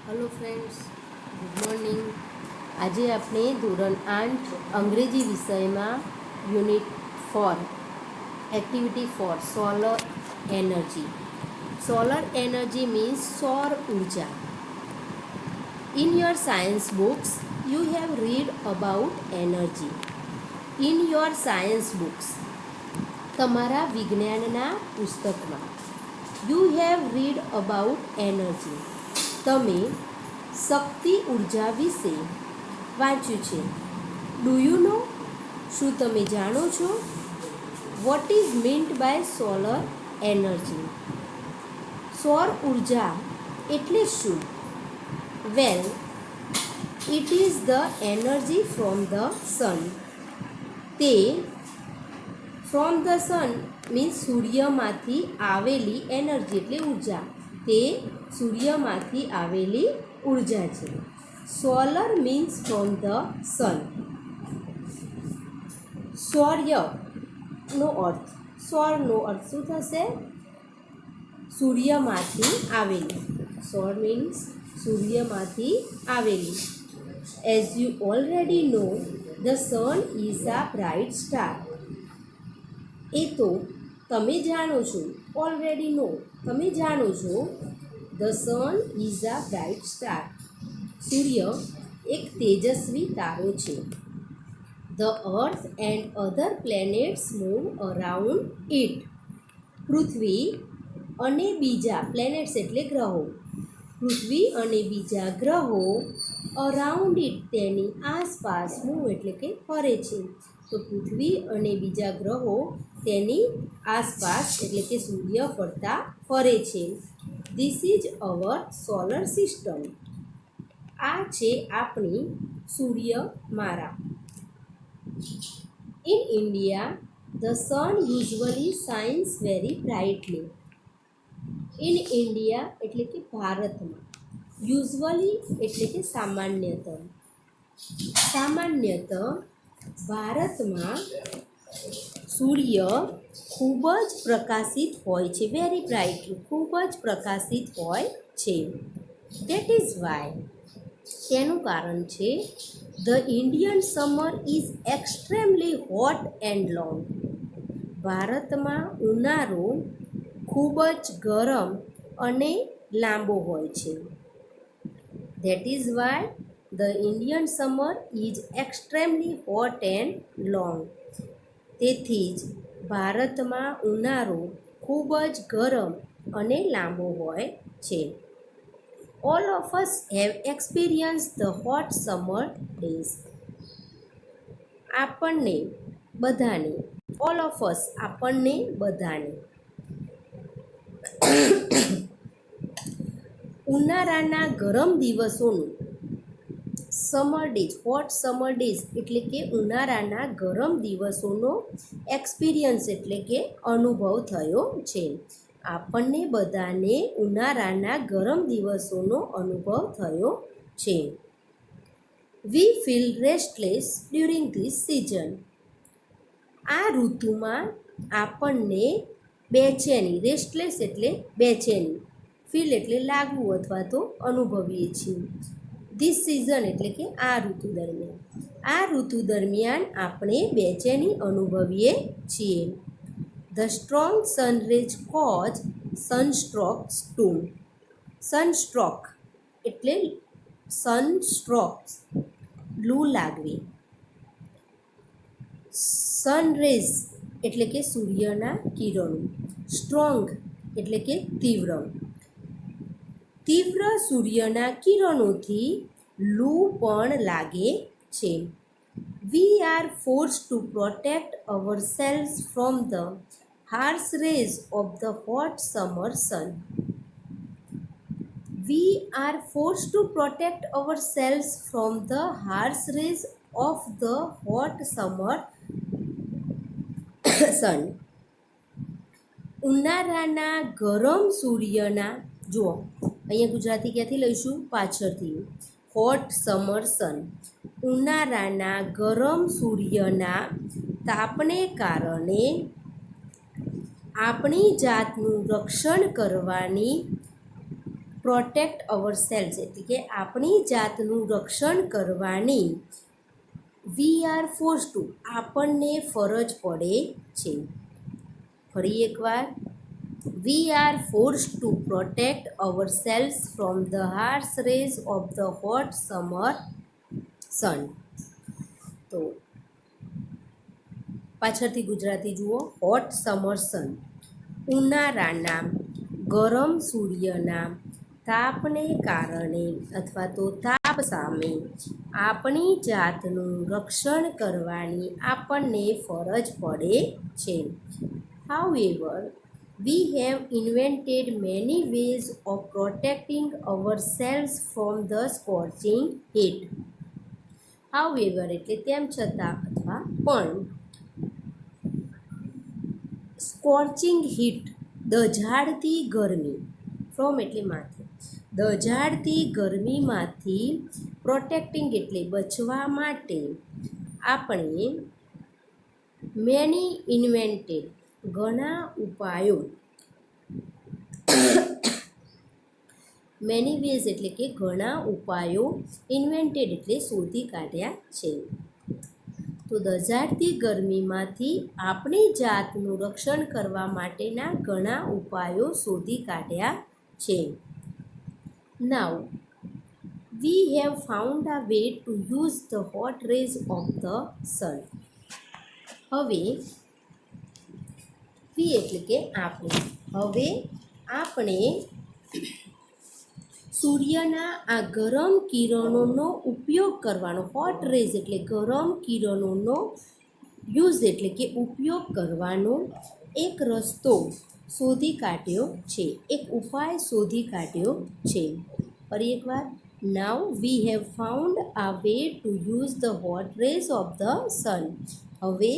Hello friends, good morning. आज આપણે ધોરણ 8 અંગ્રેજી વિષયમાં unit 4 activity 4 solar energy. Solar energy means સૌર ઉર્જા. In your science books you have read about energy. In your science books, તમારા વિજ્ઞાનના પુસ્તકમાં you have read about energy. તમે શક્તિ ઉર્જા વિશે વાંચ્યું છે. Do you know? શું તમે જાણો છો? What is meant by solar energy? સૌર ઉર્જા એટલે શું? Well, it is the energy from the sun. તે ફ્રોમ ધ સન મીન્સ સૂર્યમાંથી આવેલી એનર્જી એટલે ઉર્જા. તે સૂર્યમાંથી આવેલી ઉર્જા છે. Solar means from the sun. સૌર્યનો અર્થ, સૌરનો અર્થ શું થશે? સૂર્યમાંથી આવેલી. સૌર મીન્સ સૂર્યમાંથી આવેલી. As you already know, the sun is a bright star. એ તો તમે જાણો છો. ઓલરેડી નો, તમે જાણો છો. The sun is a bright star. સૂર્ય એક તેજસ્વી તારો છે. The earth and other planets move around it. પૃથ્વી અને બીજા પ્લેનેટ્સ એટલે ગ્રહો. પૃથ્વી અને બીજા ગ્રહો અરાઉન્ડ ઇટ તેની આસપાસ મૂવ એટલે કે ફરે છે. તો પૃથ્વી અને બીજા ગ્રહો તેની આસપાસ એટલે કે સૂર્ય ફરતા ફરે છે. This is our solar system. આ છે આપણી સૂર્યમાળા. In India the sun usually shines very brightly. In India એટલે કે ભારતમાં. યુઝવલી એટલે કે સામાન્યતઃ. સામાન્યતઃ ભારતમાં સૂર્ય ખૂબ જ પ્રકાશિત હોય છે. વેરી બ્રાઇટલી, ખૂબ જ પ્રકાશિત હોય છે. દેટ ઇઝ વાય, તેનું કારણ છે the Indian summer is extremely hot and long. ભારતમાં ઉનાળો ખૂબ જ ગરમ અને લાંબો હોય છે. That is why the Indian summer is extremely hot and long. તેથી જ ભારતમાં ઉનાળો ખૂબ જ ગરમ અને લાંબો હોય છે. All of us have experience the hot summer days. આપણને બધાને, ઓલ ઓફ અસ આપણને બધાને ઉનાળાના ગરમ દિવસોનું, summer days, hot summer days એટલે કે ઉનાળાના ગરમ દિવસોનો એક્સપિરિયન્સ એટલે કે અનુભવ થયો છે. આપણને બધાને ઉનાળાના ગરમ દિવસોનો અનુભવ થયો છે. વી feel restless during this season. આ ઋતુમાં આપણને બેચેની, રેસ્ટલેસ એટલે બેચેની, ફીલ એટલે લાગવું અથવા તો અનુભવીએ છીએ. ધીસ સિઝન એટલે કે આ ઋતુ દરમિયાન. આ ઋતુ દરમિયાન આપણે બેચેની અનુભવીએ છીએ. The strong sunrays cause sunstroke too. Sunstroke એટલે સનસ્ટ્રોક, લૂ લાગવી. સનરેઝ એટલે કે સૂર્યના કિરણો. સ્ટ્રોંગ એટલે કે તીવ્ર. તીવ્ર સૂર્યના કિરણોથી લૂ પણ લાગે છે. We are force to protect ourselves from the harsh rays of the hot summer sun. We are force to protect ourselves from the harsh rays of the hot summer sun. ઉનાળાના ગરમ સૂર્યના, જુઓ અહીંયા ગુજરાતી ક્યાંથી લઈશું? પાછળથી. Hot summer sun. ઉનાળાના ગરમ સૂર્યના તાપને કારણે આપણી જાતનું રક્ષણ કરવાની પ્રોટેક્ટ અવર સેલ્સ એટલે કે આપણી જાતનું રક્ષણ કરવાની વી આર ફોર્સ ટુ આપણને ફરજ પડે છે. ફરી એકવાર, we are force to protect ourselves from the harsh rays of the hot summer sun. તો પાછળથી ગુજરાતી જુઓ. હોટ સમર સન ઉનાળાના ગરમ સૂર્યના તાપને કારણે અથવા તો તાપ સામે આપણી જાતનું રક્ષણ કરવાની આપણને ફરજ પડે છે. However, we have invented many ways of protecting ourselves from the scorching heat. However એટલે તેમ છતાં અથવા પણ સ્કોર્ચિંગ હીટ દઝાડતી ગરમી ફ્રોમ એટલે માંથી દઝાડતી ગરમીમાંથી પ્રોટેક્ટિંગ એટલે બચવા માટે આપણે મેની ઇન્વેન્ટેડ ઘણા ઉપાયો મેની વેઝ એટલે કે ઘણા ઉપાયો ઇન્વેન્ટેડ એટલે શોધી કાઢ્યા છે. તો દઝાડતી ગરમીમાંથી આપણી જાતનું રક્ષણ કરવા માટેના ઘણા ઉપાયો શોધી કાઢ્યા છે. Now we have found a way to use the hot rays of the sun. હવે વી એટલે કે આપણે હવે આપણે સૂર્યના આ ગરમ કિરણોનો ઉપયોગ કરવાનો. હોટ રેઝ એટલે ગરમ કિરણોનો યુઝ એટલે કે ઉપયોગ કરવાનો એક રસ્તો શોધી કાઢ્યો છે, એક ઉપાય શોધી કાઢ્યો છે. ફરી એકવાર, now we have found a way to use the hot rays of the sun. હવે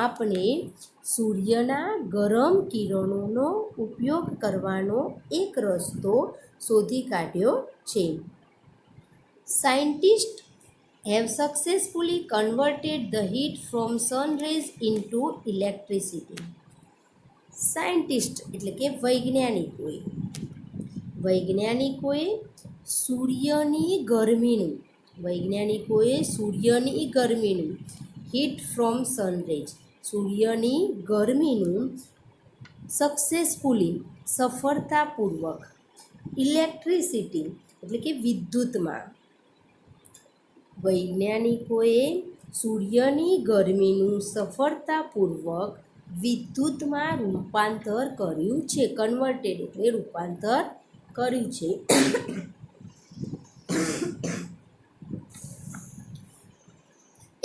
આપણે સૂર્યના ગરમ કિરણોનો ઉપયોગ કરવાનો એક રસ્તો શોધી કાઢ્યો છે. Scientist have successfully converted the heat from sun rays into electricity. Scientist એટલે કે વૈજ્ઞાનિકોએ સૂર્યની ગરમીનું હીટ ફ્રોમ સન રેઝ સૂર્યની ગરમીનું સફળતાપૂર્વક ઇલેક્ટ્રિસિટી એટલે કે વિદ્યુતમાં વૈજ્ઞાનિકોએ સૂર્યની ગરમીનું સફળતાપૂર્વક વિદ્યુતમાં રૂપાંતર કર્યું છે. કન્વર્ટેડ એટલે રૂપાંતર કર્યું છે.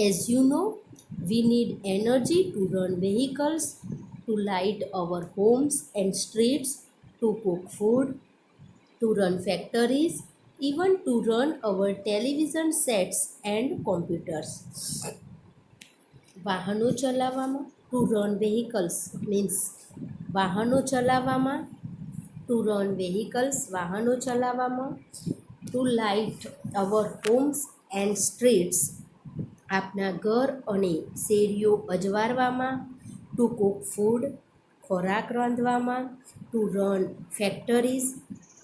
As you know, we need energy to run vehicles, to light our homes and streets, to cook food, to run factories, even to run our television sets and computers. વાહનો ચલાવવામાં ટુ રન વેહિકલ્સ મીન્સ વાહનો ચલાવવામાં to light our homes and streets આપણા ઘર અને શેરીઓ અજવાળવામાં, to cook food ખોરાક રાંધવામાં, ટુ રન ફેક્ટરીઝ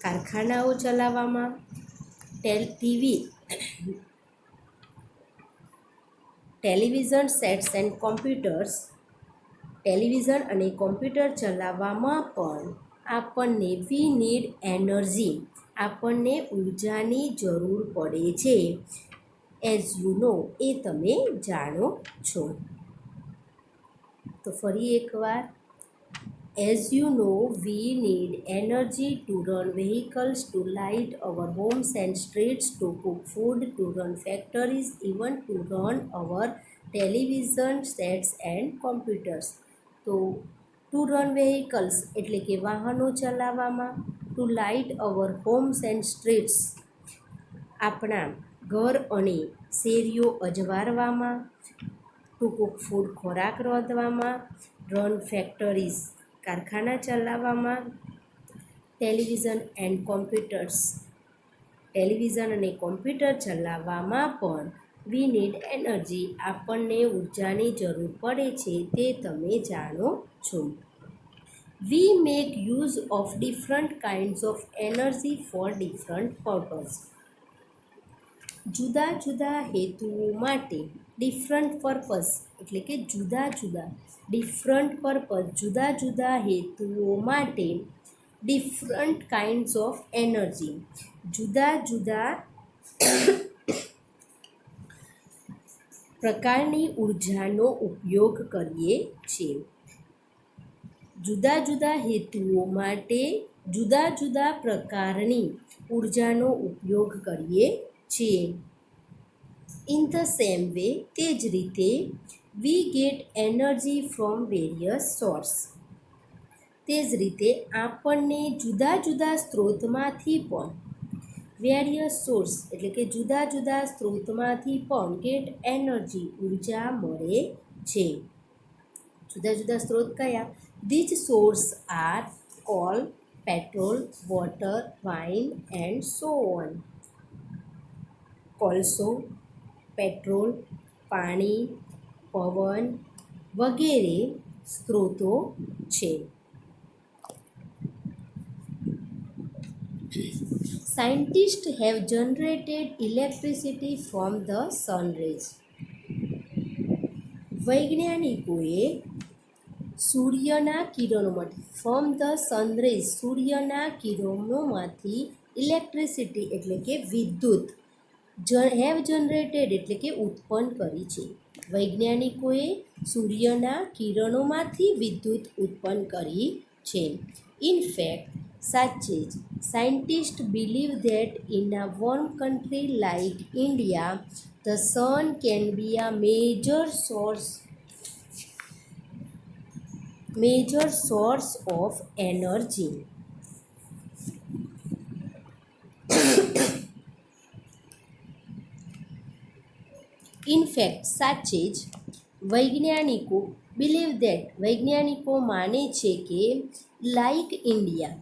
કારખાનાઓ ચલાવવામાં, television sets and computers television અને કોમ્પ્યુટર ચલાવવામાં પણ આપણને વી નીડ એનર્જી આપણને ઉર્જાની જરૂર પડે છે. એઝ યુ નો એ તમે જાણો છો. તો ફરી એકવાર, as you know we need energy to run vehicles, to light our homes and streets, to cook food, to run factories, even to run our television sets and computers. તો to run vehicles એટલે કે વાહનો ચલાવવામાં, to light our homes and streets આપણા ઘર અને શેરીઓ અજવાળવામાં, ટુ કુક ફૂડ ખોરાક રાંધવામાં, રન ફેક્ટરીઝ કારખાના ચલાવવામાં, ટેલિવિઝન અને કોમ્પ્યુટર ચલાવવામાં પણ વી નીડ એનર્જી આપણને ઉર્જાની જરૂર પડે છે તે તમે જાણો છો. We make use of different kinds of energy for different purpose. જુદા જુદા હેતુઓ માટે ડિફરન્ટ પર્પઝ એટલે કે જુદા જુદા ડિફરન્ટ પર્પઝ જુદા જુદા હેતુઓ માટે ડિફરન્ટ કાઇન્ડ્સ ઓફ એનર્જી જુદા જુદા પ્રકારની ઉર્જાનો ઉપયોગ કરીએ છીએ. જુદા જુદા હેતુઓ માટે જુદા જુદા પ્રકારની ઉર્જાનો ઉપયોગ કરીએ છીએ. ઇન ધ સેમ વે તે જ રીતે we get energy from various source. તે જ રીતે આપણને જુદા જુદા સ્ત્રોતમાંથી પણ વેરિયસ સોર્સ એટલે કે જુદા જુદા સ્ત્રોતમાંથી પણ ગેટ એનર્જી ઉર્જા મળે છે. જુદા જુદા સ્ત્રોત કયા? These sources are coal, petrol, water, wine and so on. કોલસો, પેટ્રોલ, પાણી, પવન વગેરે સ્ત્રોતો છે. Scientists have generated electricity from the sun rays. વૈજ્ઞાનિકોએ સૂર્યના કિરણોમાંથી ફ્રોમ ધ સનરેઝ સૂર્યના કિરણોમાંથી ઇલેક્ટ્રિસિટી એટલે કે વિદ્યુત હેવ જનરેટેડ એટલે કે ઉત્પન્ન કરી છે. વૈજ્ઞાનિકોએ સૂર્યના કિરણોમાંથી વિદ્યુત ઉત્પન્ન કરી છે. ઇન ફેક્ટ સાચે જ scientist believe that in a warm country like India the sun can be a major source of energy. In fact, સાચે જ વૈજ્ઞાનિકો વૈજ્ઞાનિકો માને છે કે લાઇક ઇન્ડિયા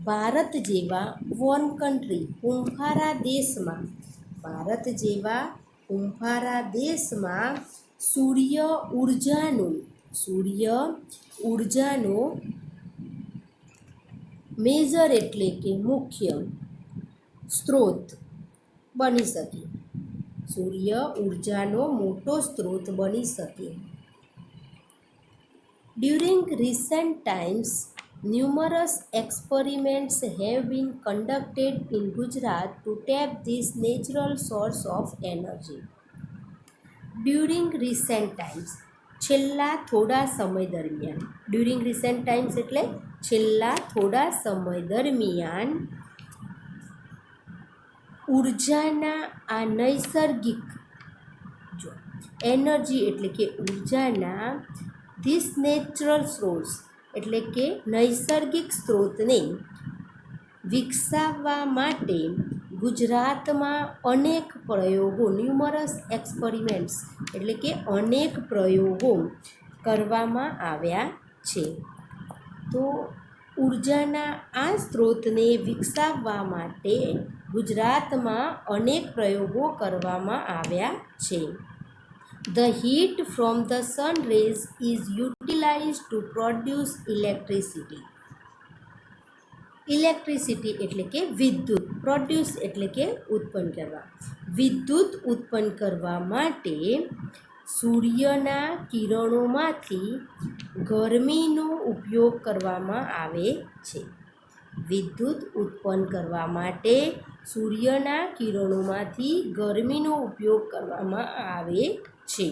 ભારત જેવા વોર્મ કન્ટ્રી હૂંફારા દેશમાં સૂર્ય ઉર્જાનો મેજર એટલે કે મુખ્ય સ્ત્રોત બની શકે. સૂર્ય ઉર્જાનો મોટો સ્ત્રોત બની શકે. During recent times numerous experiments have been conducted in Gujarat to tap this natural source of energy. During recent times છેલ્લા થોડા સમય દરમિયાન ડ્યુરિંગ રિસેન્ટ ટાઈમ્સ એટલે છેલ્લા થોડા સમય દરમિયાન ઉર્જાના આ નૈસર્ગિક એનર્જી એટલે કે ઉર્જાના ધીસ નેચરલ સોર્સ એટલે કે નૈસર્ગિક સ્ત્રોતને વિકસાવવા માટે ગુજરાતમાં અનેક પ્રયોગો ન્યુમરસ એક્સપેરિમેન્ટ્સ એટલે કે અનેક પ્રયોગો કરવામાં આવ્યા છે. તો ઉર્જાના આ સ્ત્રોતને વિકસાવવા માટે ગુજરાતમાં અનેક પ્રયોગો કરવામાં આવ્યા છે. The heat from the sun rays is utilized to produce electricity. Electricity એટલે કે વિદ્યુત, પ્રોડ્યુસ એટલે કે ઉત્પન્ન કરવા. વિદ્યુત ઉત્પન્ન કરવા માટે સૂર્યના કિરણોમાંથી ગરમીનો ઉપયોગ કરવામાં આવે છે. વિદ્યુત ઉત્પન્ન કરવા માટે સૂર્યના કિરણોમાંથી ગરમીનો ઉપયોગ કરવામાં આવે છે.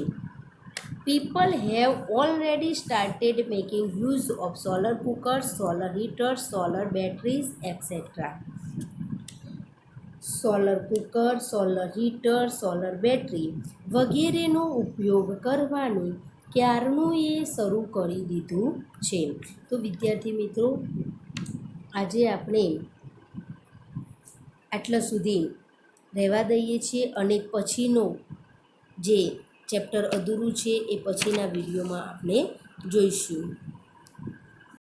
People have already started making use of solar cookers, solar heaters, solar batteries, etc. Solar cooker, solar heater, solar battery વગેરેનો ઉપયોગ કરવાનું ક્યારનું એ શરૂ કરી દીધું છે. તો વિદ્યાર્થી મિત્રો, આજે આપણે આટલા સુધી રહેવા દઈએ છીએ અને પછીનો જે ચેપ્ટર અધૂરું છે એ પછીના વિડીયોમાં આપણે જોઈશું.